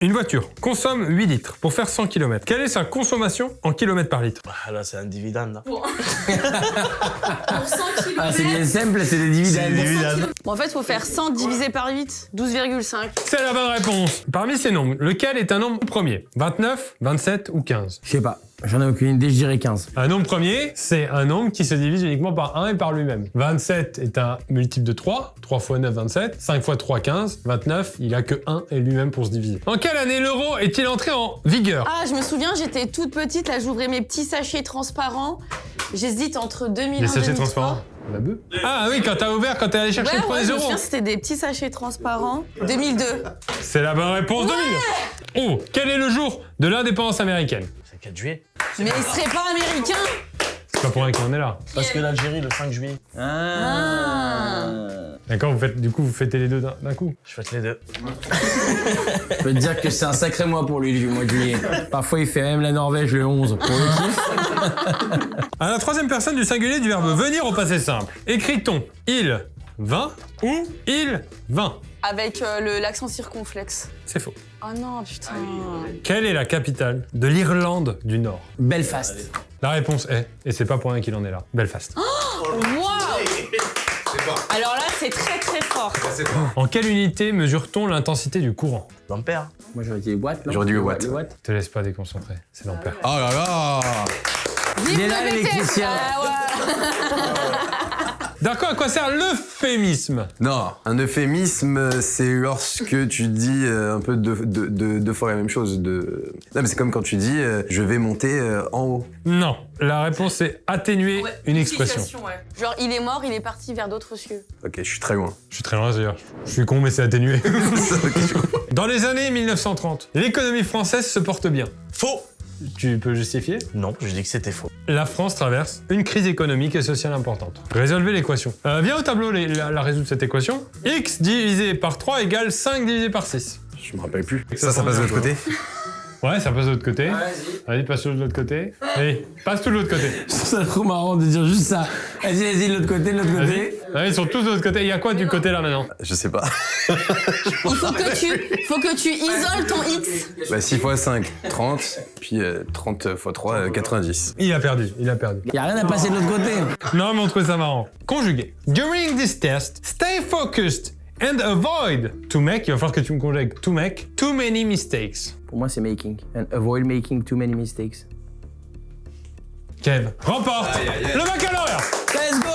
Une voiture consomme 8 litres pour faire 100 km. Quelle est sa consommation en kilomètres par litre? Ah là, c'est un dividende, là. Pour 100 km. Ah, c'est bien simple, c'est des dividendes. Bon, en fait, il faut faire 100 divisé par 8, 12,5. C'est la bonne réponse. Parmi ces nombres, lequel est un nombre premier? 29, 27 ou 15? Je sais pas, j'en ai aucune idée, je dirais 15. Un nombre premier, c'est un nombre qui se divise uniquement par 1 et par lui-même. 27 est un multiple de 3, 3 fois 9, 27, 5 fois 3, 15, 29, il a que 1 et lui-même pour se diviser. En quelle année l'euro est-il entré en vigueur? Ah, je me souviens, j'étais toute petite, là, j'ouvrais mes petits sachets transparents. J'hésite entre 2001 et Les sachets 2003. transparents? La bœuf? Ah oui, quand t'as ouvert, quand t'es allé chercher le premier je me euro. souviens, c'était des petits sachets transparents. 2002. C'est la bonne réponse, 2000. Oh, quel est le jour de l'indépendance américaine? C'est le 4 juillet. Mais il serait pas américain? C'est pas pour rien qu'on est là. Parce que l'Algérie, le 5 juillet. D'accord, vous fêtez les deux d'un coup. Je fête les deux. Je peux te dire que c'est un sacré mois pour lui, le mois de juillet. Parfois, il fait même la Norvège le 11 pour le kiff. À la troisième personne du singulier du verbe venir au passé simple, écrit-on il vint ou il vint? Avec l'accent circonflexe. C'est faux. Oh non, putain. Quelle est la capitale de l'Irlande du Nord? Belfast. La réponse est, et c'est pas pour rien qu'il en est là, Belfast. Waouh! Alors là, c'est très très fort. En quelle unité mesure-t-on l'intensité du courant? L'ampère. Moi, j'aurais dit les watts, non? J'aurais dit le watt. Te laisse pas déconcentrer, c'est l'ampère. Oh là là. Vive Il est là, le BTS. l'électricien. Ah ouais. D'accord, à quoi sert l'euphémisme? Non, un euphémisme, c'est lorsque tu dis un peu deux fois la même chose. Non, mais c'est comme quand tu dis je vais monter en haut. Non, la réponse est atténuer une expression. Ouais. Genre, il est mort, il est parti vers d'autres cieux. Ok, je suis très loin. Je suis très loin d'ailleurs. Je suis con, mais c'est atténué. Dans les années 1930, l'économie française se porte bien. Faux. Tu peux justifier? Non, je dis que c'était faux. La France traverse une crise économique et sociale importante. Résolvez l'équation. Viens au tableau la résoudre cette équation. X divisé par 3 égale 5 divisé par 6. Je me rappelle plus. Ça Ça passe de l'autre côté. Ouais, ça passe de l'autre côté. Vas-y, passe de l'autre côté. Allez, passe tout de l'autre côté. C'est trop marrant de dire juste ça. Vas-y, de l'autre côté, de l'autre Vas-y. côté. Ouais, ils sont tous de l'autre côté. Il y a quoi du côté là maintenant? Je sais pas. Il faut que tu isoles ton X. Bah 6 x 5, 30. Puis 30 x 3, 90. Il a perdu, il a perdu. Y a rien à passer de l'autre côté. Non, mais on trouvait ça marrant. Conjugué. During this test, stay focused and avoid to make, il va falloir que tu me conjugues, to make too many mistakes. Pour moi, c'est making. And avoid making too many mistakes. Kev remporte le baccalauréat. Let's go!